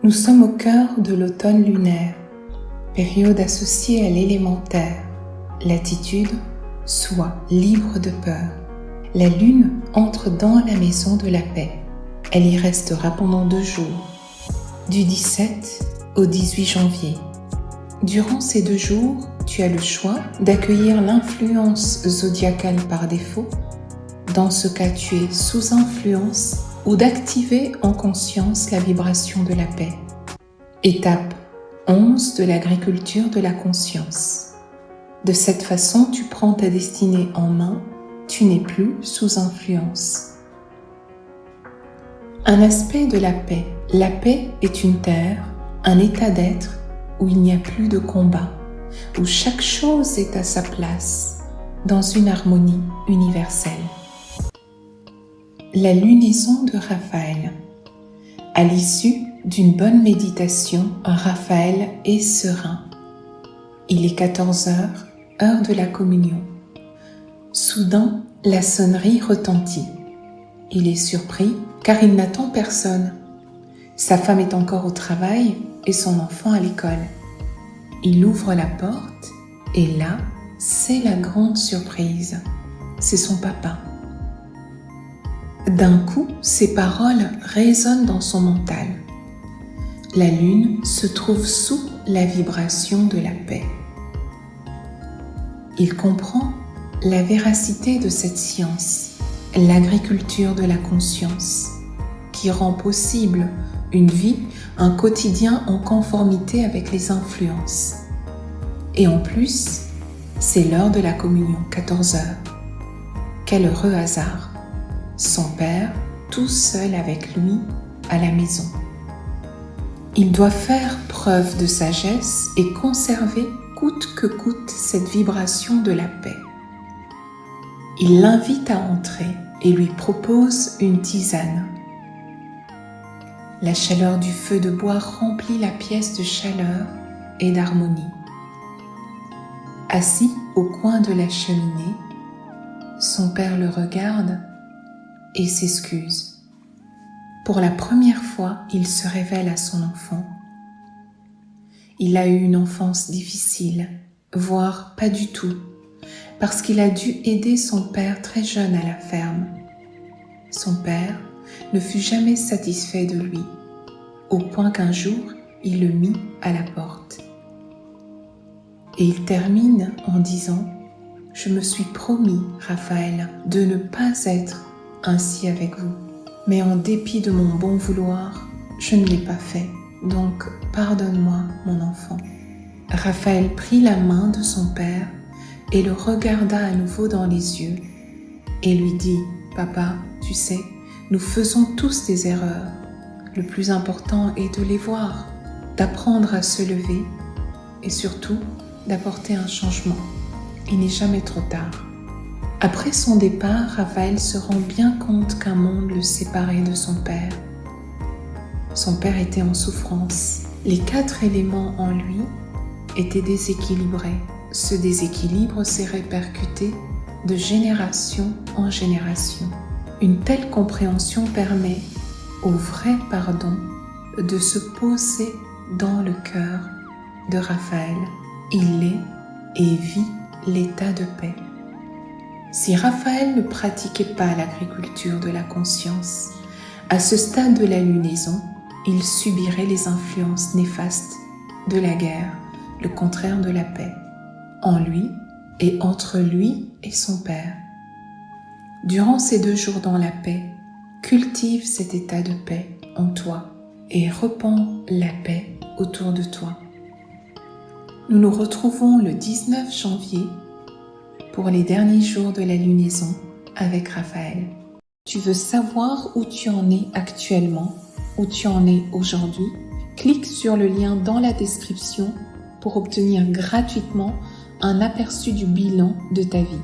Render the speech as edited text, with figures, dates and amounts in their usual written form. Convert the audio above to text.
Nous sommes au cœur de l'automne lunaire, période associée à l'élémentaire, l'attitude soit libre de peur. La lune entre dans la maison de la paix. Elle y restera pendant 2 jours, du 17 au 18 janvier. Durant ces 2 jours, tu as le choix d'accueillir l'influence zodiacale par défaut. Dans ce cas, tu es sous influence ou d'activer en conscience la vibration de la paix. Étape 11 de l'agriculture de la conscience. De cette façon, tu prends ta destinée en main, tu n'es plus sous influence. Un aspect de la paix. La paix est une terre, un état d'être où il n'y a plus de combat, où chaque chose est à sa place, dans une harmonie universelle. La lunaison de Raphaël. À l'issue d'une bonne méditation, Raphaël est serein. Il est 14 heures, heure de la communion. Soudain, la sonnerie retentit. Il est surpris car il n'attend personne. Sa femme est encore au travail et son enfant à l'école. Il ouvre la porte et là, c'est la grande surprise. C'est son papa. D'un coup, ces paroles résonnent dans son mental. La lune se trouve sous la vibration de la paix. Il comprend la véracité de cette science, l'agriculture de la conscience, qui rend possible une vie, un quotidien en conformité avec les influences. Et en plus, c'est l'heure de la communion, 14 heures. Quel heureux hasard! Son père, tout seul avec lui, à la maison. Il doit faire preuve de sagesse et conserver coûte que coûte cette vibration de la paix. Il l'invite à entrer et lui propose une tisane. La chaleur du feu de bois remplit la pièce de chaleur et d'harmonie. Assis au coin de la cheminée, son père le regarde et s'excuse. Pour la première fois, il se révèle à son enfant. Il a eu une enfance difficile, voire pas du tout, parce qu'il a dû aider son père très jeune à la ferme. Son père ne fut jamais satisfait de lui, au point qu'un jour, il le mit à la porte. Et il termine en disant « Je me suis promis, Raphaël, de ne pas être ainsi avec vous. Mais en dépit de mon bon vouloir, je ne l'ai pas fait. Donc, pardonne-moi, mon enfant. » Raphaël prit la main de son père et le regarda à nouveau dans les yeux et lui dit « Papa, tu sais, nous faisons tous des erreurs. Le plus important est de les voir, d'apprendre à se lever et surtout d'apporter un changement. Il n'est jamais trop tard. » Après son départ, Raphaël se rend bien compte qu'un monde le séparait de son père. Son père était en souffrance. Les 4 éléments en lui étaient déséquilibrés. Ce déséquilibre s'est répercuté de génération en génération. Une telle compréhension permet au vrai pardon de se poser dans le cœur de Raphaël. Il est et vit l'état de paix. Si Raphaël ne pratiquait pas l'agriculture de la conscience, à ce stade de la lunaison, il subirait les influences néfastes de la guerre, le contraire de la paix, en lui et entre lui et son père. Durant ces 2 jours dans la paix, cultive cet état de paix en toi et répands la paix autour de toi. Nous nous retrouvons le 19 janvier pour les derniers jours de la lunaison avec Raphaël. Tu veux savoir où tu en es actuellement, où tu en es aujourd'hui? Clique sur le lien dans la description pour obtenir gratuitement un aperçu du bilan de ta vie.